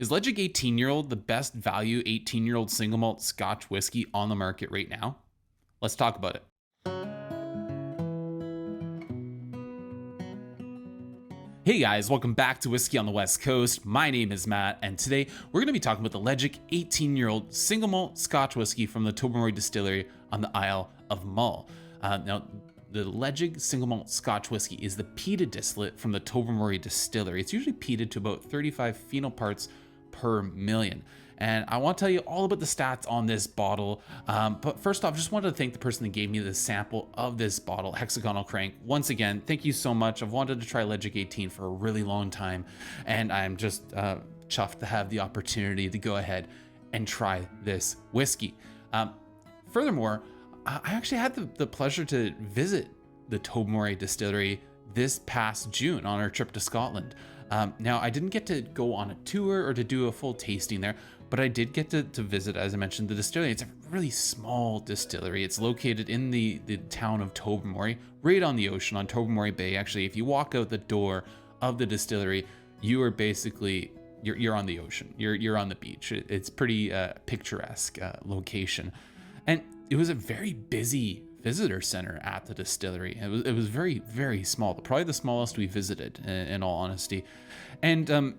Is Ledaig 18-year-old the best value 18-year-old single malt Scotch whiskey on the market right now? Let's talk about it. Hey guys, welcome back to Whiskey on the West Coast. My name is Matt, and today we're going to be talking about the Ledaig 18-year-old single malt Scotch whiskey from the Tobermory Distillery on the Isle of Mull. Now, the Ledaig single malt Scotch whiskey is the peated distillate from the Tobermory Distillery. It's usually peated to about 35 phenol parts per million. And I want to tell you all about the stats on this bottle. But first off, just wanted to thank the person that gave me the sample of this bottle, Hexagonal Crank. Once again, thank you so much. I've wanted to try Ledaig 18 for a really long time, and I'm just chuffed to have the opportunity to go ahead and try this whiskey. Furthermore, I actually had the pleasure to visit the Tobermory Distillery this past June on our trip to Scotland. Now, I didn't get to go on a tour or to do a full tasting there, but I did get to visit, as I mentioned, the distillery. It's a really small distillery. It's located in the town of Tobermory, right on the ocean, on Tobermory Bay. Actually, if you walk out the door of the distillery, you are basically, you're on the ocean. You're on the beach. It's pretty picturesque location. And it was a very busy visitor center at the distillery. It was very, very small, probably the smallest we visited, in all honesty. And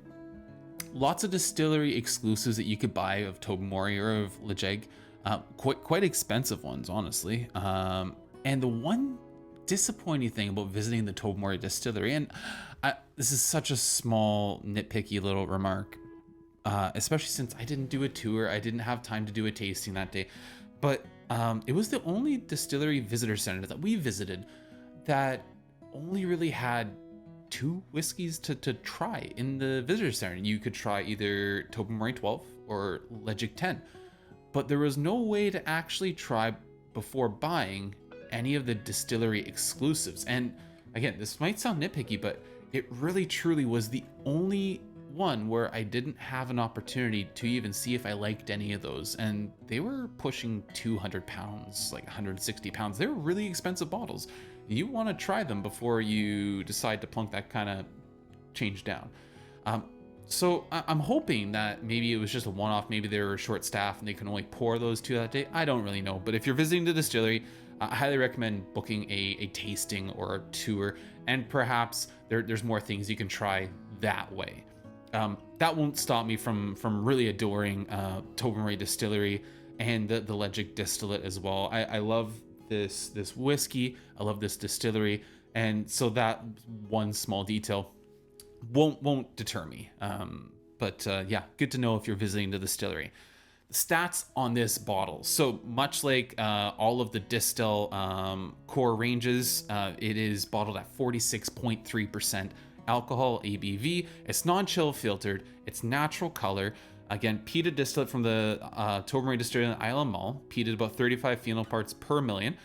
lots of distillery exclusives that you could buy of Tobermory or of Ledaig, quite expensive ones, honestly. And the one disappointing thing about visiting the Tobermory Distillery, and this is such a small, nitpicky little remark, especially since I didn't do a tour, I didn't have time to do a tasting that day, but it was the only distillery visitor center that we visited that only really had two whiskeys to try in the visitor center. You could try either Tobermory 12 or Ledaig 10, but there was no way to actually try before buying any of the distillery exclusives. And again, this might sound nitpicky, but it really truly was the only one where I didn't have an opportunity to even see if I liked any of those. And they were pushing 200 pounds, like 160 pounds. They were really expensive bottles. You want to try them before you decide to plunk that kind of change down. So I'm hoping that maybe it was just a one-off. Maybe they were short staffed and they can only pour those two that day. I don't really know. But if you're visiting the distillery, I highly recommend booking a tasting or a tour. And perhaps there's more things you can try that way. That won't stop me from really adoring Tobermory Distillery and the Ledaig distillate as well. I love this whiskey. I love this distillery, and so that one small detail won't deter me. But yeah, good to know if you're visiting the distillery. The stats on this bottle. So much like all of the Distill core ranges, it is bottled at 46.3% alcohol ABV. It's non-chill filtered. It's natural color. Again, peated distillate from the Tobermory Distillery in the Isle of Mull, peated about 35 phenol parts per million.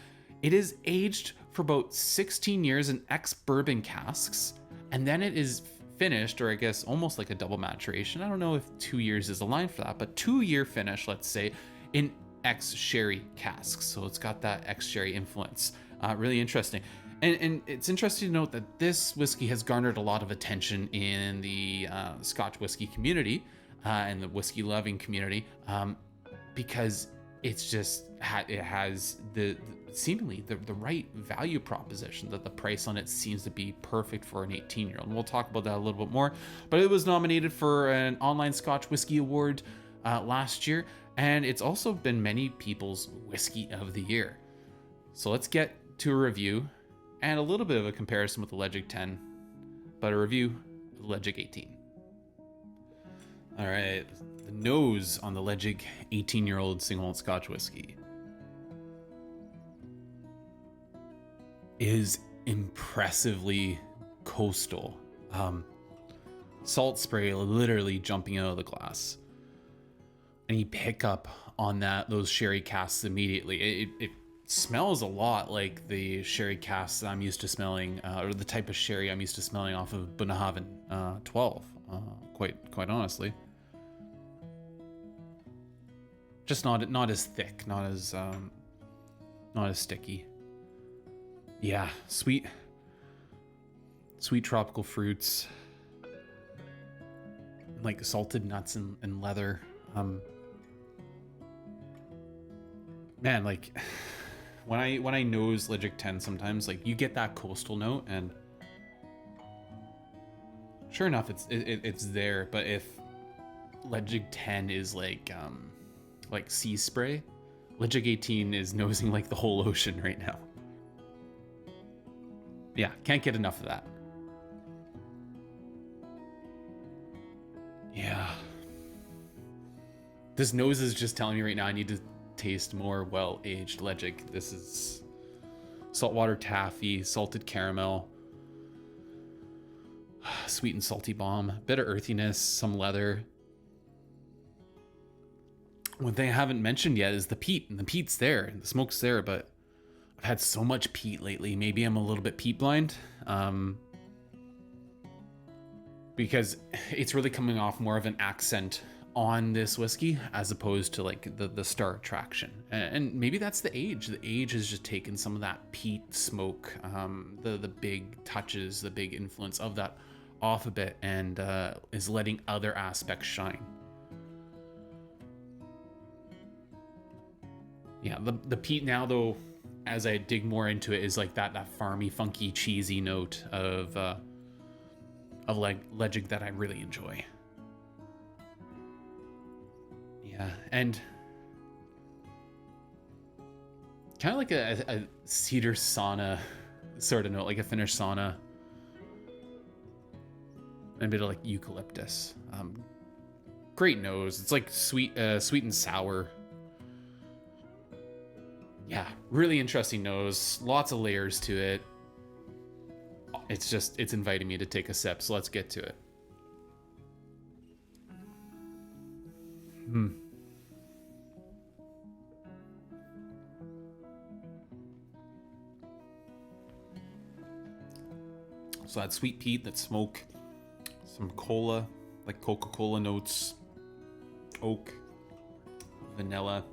It is aged for about 16 years in ex-bourbon casks, and then it is finished, or I guess almost like a double maturation. I don't know if 2 years is the line for that, but 2-year finish, let's say, in ex-sherry casks. So it's got that ex-sherry influence. Really interesting. And it's interesting to note that this whiskey has garnered a lot of attention in the Scotch whiskey community and the whiskey loving community because it's just it has the seemingly the right value proposition, that the price on it seems to be perfect for an 18-year-old. And we'll talk about that a little bit more. But it was nominated for an Online Scotch Whisky Award last year, and it's also been many people's Whiskey of the Year. So let's get to a review and a little bit of a comparison with the Ledaig 10, but a review of the Ledaig 18. All right, the nose on the Ledaig 18-year-old single malt Scotch whiskey is impressively coastal. Salt spray literally jumping out of the glass, and you pick up on those sherry casks immediately. It smells a lot like the sherry casks that I'm used to smelling, or the type of sherry I'm used to smelling off of Bunnahabhain 12. Quite honestly, just not as thick, not as sticky. Yeah, sweet tropical fruits. like salted nuts and leather. Man, like when I nose Ledaig 10, sometimes like you get that coastal note, and sure enough, it's there. But if Ledaig 10 is like sea spray, Ledaig 18 is nosing like the whole ocean right now. Yeah, can't get enough of that. Yeah. This nose is just telling me right now I need to taste more well-aged Ledaig. This is saltwater taffy, salted caramel, sweet and salty bomb, bit of earthiness, some leather. One thing I haven't mentioned yet is the peat, and the peat's there, and the smoke's there, but I've had so much peat lately. Maybe I'm a little bit peat blind, because it's really coming off more of an accent on this whiskey as opposed to like the star attraction. And maybe that's the age. The age has just taken some of that peat smoke, the big touches, the big influence of that off a bit, and is letting other aspects shine. Yeah, the peat now, though, as I dig more into it, is like that farmy, funky, cheesy note of Ledaig that I really enjoy. Yeah, and kind of like a cedar sauna sort of note, like a Finnish sauna, and a bit of like eucalyptus. Great nose. It's like sweet and sour. Yeah, really interesting nose. Lots of layers to it. It's inviting me to take a sip, so let's get to it. So that sweet peat, that smoke, some cola, like Coca-Cola notes, oak, vanilla,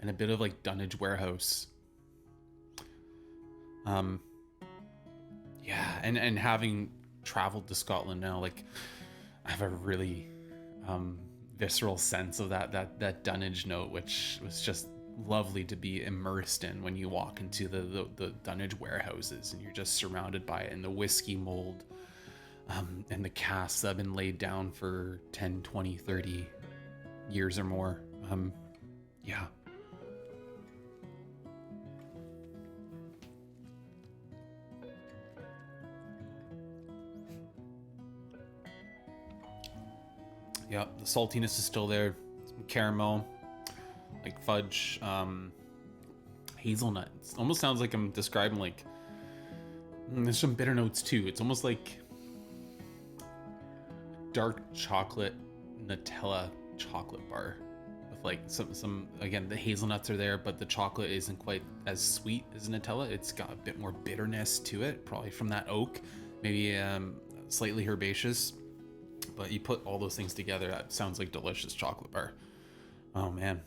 and a bit of like dunnage warehouse. Yeah, and having traveled to Scotland now, like I have a really visceral sense of that dunnage note, which was just lovely to be immersed in when you walk into the dunnage warehouses and you're just surrounded by it, and the whiskey mold, and the casks that have been laid down for 10, 20, 30 years or more. Yeah. Yeah, the saltiness is still there. Some caramel, like fudge, hazelnut. It almost sounds like I'm describing like, there's some bitter notes too. It's almost like dark chocolate Nutella chocolate bar with like some again, the hazelnuts are there, but the chocolate isn't quite as sweet as Nutella. It's got a bit more bitterness to it, probably from that oak, maybe slightly herbaceous. But you put all those things together, that sounds like delicious chocolate bar. Oh man.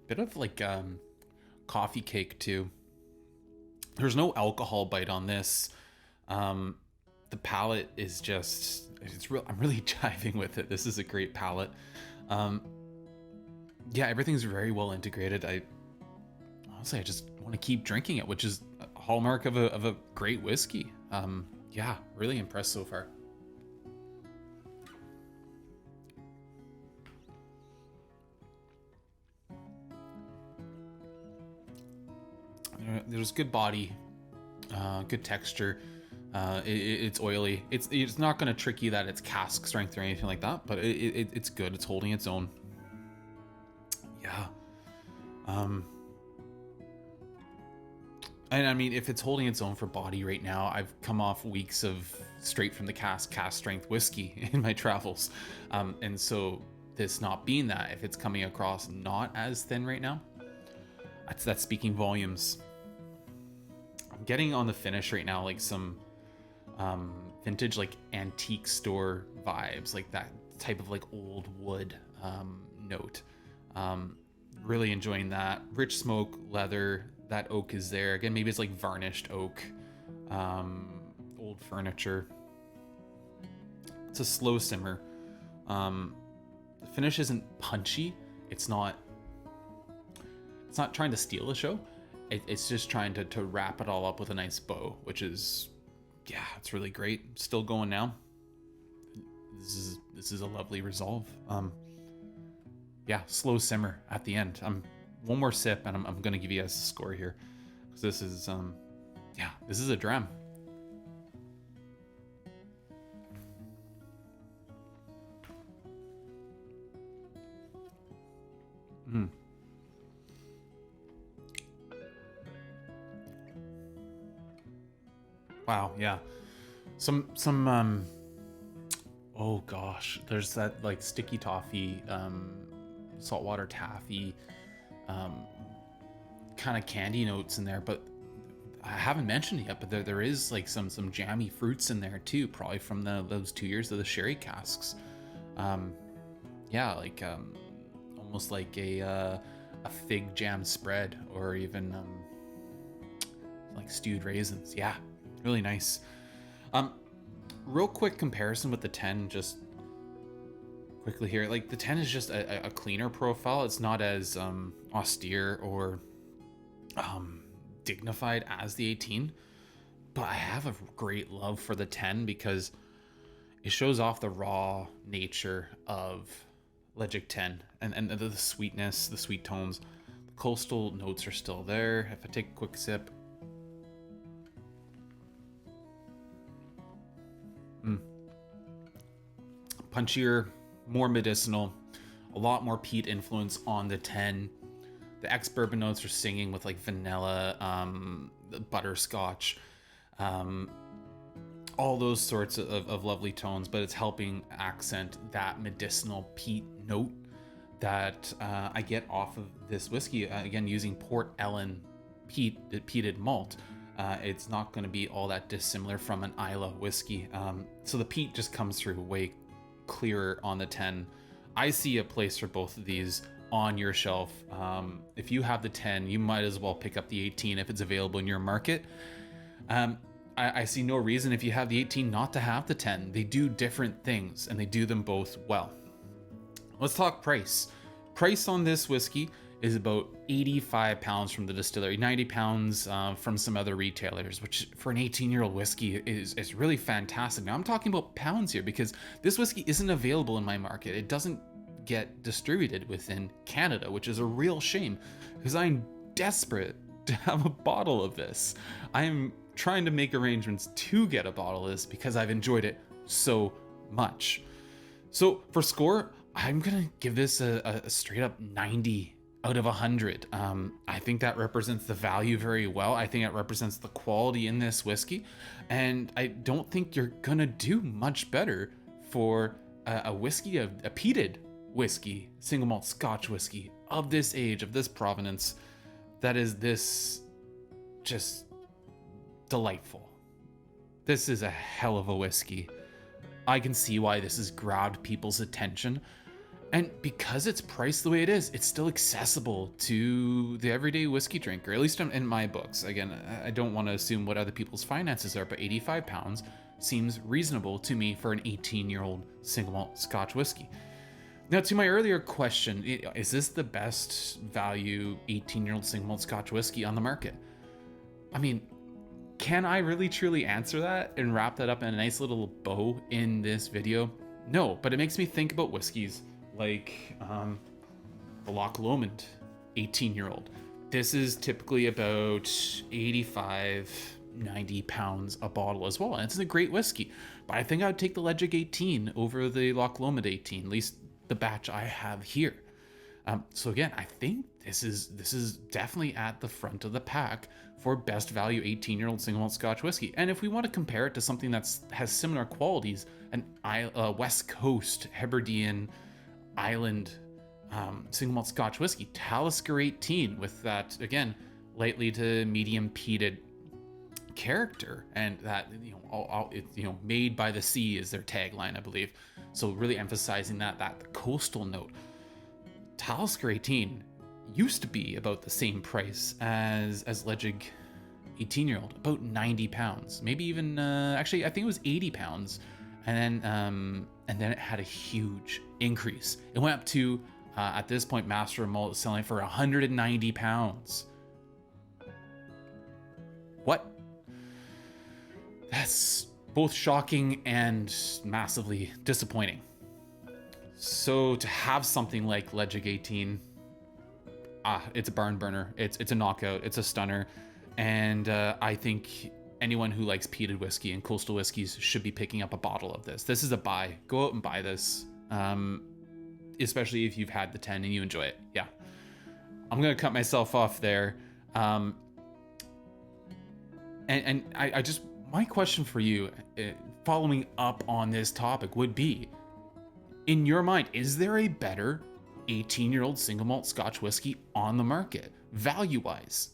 Bit of like coffee cake too. There's no alcohol bite on this. The palate is just, I'm really jiving with it. This is a great palate. Yeah, everything's very well integrated. Honestly, I just want to keep drinking it, which is a hallmark of a great whiskey. Yeah, really impressed so far. There's good body, good texture. It's oily. It's not going to trick you that it's cask strength or anything like that, but it's good. It's holding its own. Yeah. And I mean, if it's holding its own for body right now, I've come off weeks of straight from the cask strength whiskey in my travels. And so this not being that, if it's coming across not as thin right now, that's speaking volumes. I'm getting on the finish right now, like some vintage, like antique store vibes, like that type of like old wood note. Really enjoying that. Rich smoke, leather, that oak is there. Again, maybe it's like varnished oak, old furniture. It's a slow simmer. The finish isn't punchy. It's not trying to steal the show. It's just trying to wrap it all up with a nice bow, which is, yeah, it's really great. Still going now. This is a lovely resolve. Yeah, slow simmer at the end. One more sip and I'm gonna give you guys a score here, because this is yeah, this is a dram. Wow, yeah. Some oh gosh, there's that like sticky toffee, saltwater taffy, kind of candy notes in there, but I haven't mentioned it yet, but there is like some jammy fruits in there too, probably from those 2 years of the sherry casks. Yeah, like almost like a fig jam spread, or even like stewed raisins. Yeah, really nice. Real quick comparison with the 10, just quickly here. Like the 10 is just a cleaner profile. It's not as austere or dignified as the 18, but I have a great love for the 10 because it shows off the raw nature of Ledaig 10 and the sweetness, the sweet tones. The coastal notes are still there. If I take a quick sip, punchier, more medicinal, a lot more peat influence on the 10. The ex-bourbon notes are singing with like vanilla, butterscotch, all those sorts of lovely tones, but it's helping accent that medicinal peat note that I get off of this whiskey. Again, using Port Ellen peated malt. It's not going to be all that dissimilar from an Isle whiskey. So the peat just comes through way clearer on the 10. I see a place for both of these on your shelf. If you have the 10, you might as well pick up the 18 if it's available in your market. I see no reason if you have the 18 not to have the 10. They do different things and they do them both well. Let's talk price. Price on this whiskey is about 85 pounds from the distillery, 90 pounds from some other retailers, which for an 18-year-old whiskey is really fantastic. Now I'm talking about pounds here because this whiskey isn't available in my market. It doesn't get distributed within Canada, which is a real shame because I'm desperate to have a bottle of this. I'm trying to make arrangements to get a bottle of this because I've enjoyed it so much. So for score, I'm gonna give this a straight up 90 out of 100. I think that represents the value very well. I think it represents the quality in this whiskey, and I don't think you're gonna do much better for a whiskey, a peated whiskey, single malt Scotch whiskey of this age, of this provenance, that is this just delightful. This is a hell of a whiskey. I can see why this has grabbed people's attention. And because it's priced the way it is, it's still accessible to the everyday whiskey drinker, at least in my books. Again, I don't want to assume what other people's finances are, but 85 pounds seems reasonable to me for an 18-year-old single malt Scotch whiskey. Now, to my earlier question, is this the best value 18-year-old single malt Scotch whiskey on the market? I mean, can I really truly answer that and wrap that up in a nice little bow in this video? No, but it makes me think about whiskeys like the Loch Lomond 18-year-old. This is typically about 85, 90 pounds a bottle as well, and it's a great whiskey. But I think I would take the Ledaig 18 over the Loch Lomond 18, at least the batch I have here. So again, I think this is definitely at the front of the pack for best value 18-year-old single malt Scotch whiskey. And if we want to compare it to something has similar qualities, an West Coast Hebridean Island single malt Scotch whiskey, Talisker 18, with that again lightly to medium peated character, and that made by the sea is their tagline, I believe. So really emphasizing that the coastal note. Talisker 18 used to be about the same price as Ledaig 18-year-old, about 90 pounds, maybe even actually I think it was 80 pounds And then it had a huge increase. It went up to at this point, Master of Malt is selling for £190. What? That's both shocking and massively disappointing. So to have something like Ledaig 18, it's a barn burner. It's a knockout. It's a stunner. And I think anyone who likes peated whiskey and coastal whiskeys should be picking up a bottle of this. This is a buy. Go out and buy this. Especially if you've had the 10 and you enjoy it. Yeah. I'm going to cut myself off there. And I just, my question for you, following up on this topic would be, in your mind, is there a better 18-year-old single malt Scotch whiskey on the market, value-wise?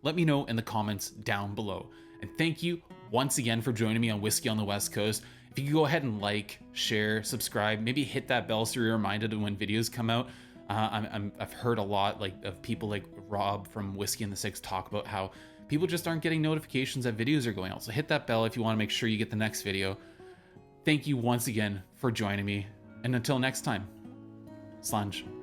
Let me know in the comments down below. And thank you once again for joining me on Whiskey on the West Coast. If you could go ahead and like, share, subscribe, maybe hit that bell so you're reminded of when videos come out. I've heard a lot of people like Rob from Whiskey and the Six talk about how people just aren't getting notifications that videos are going out. So hit that bell if you want to make sure you get the next video. Thank you once again for joining me. And until next time, Slàinte.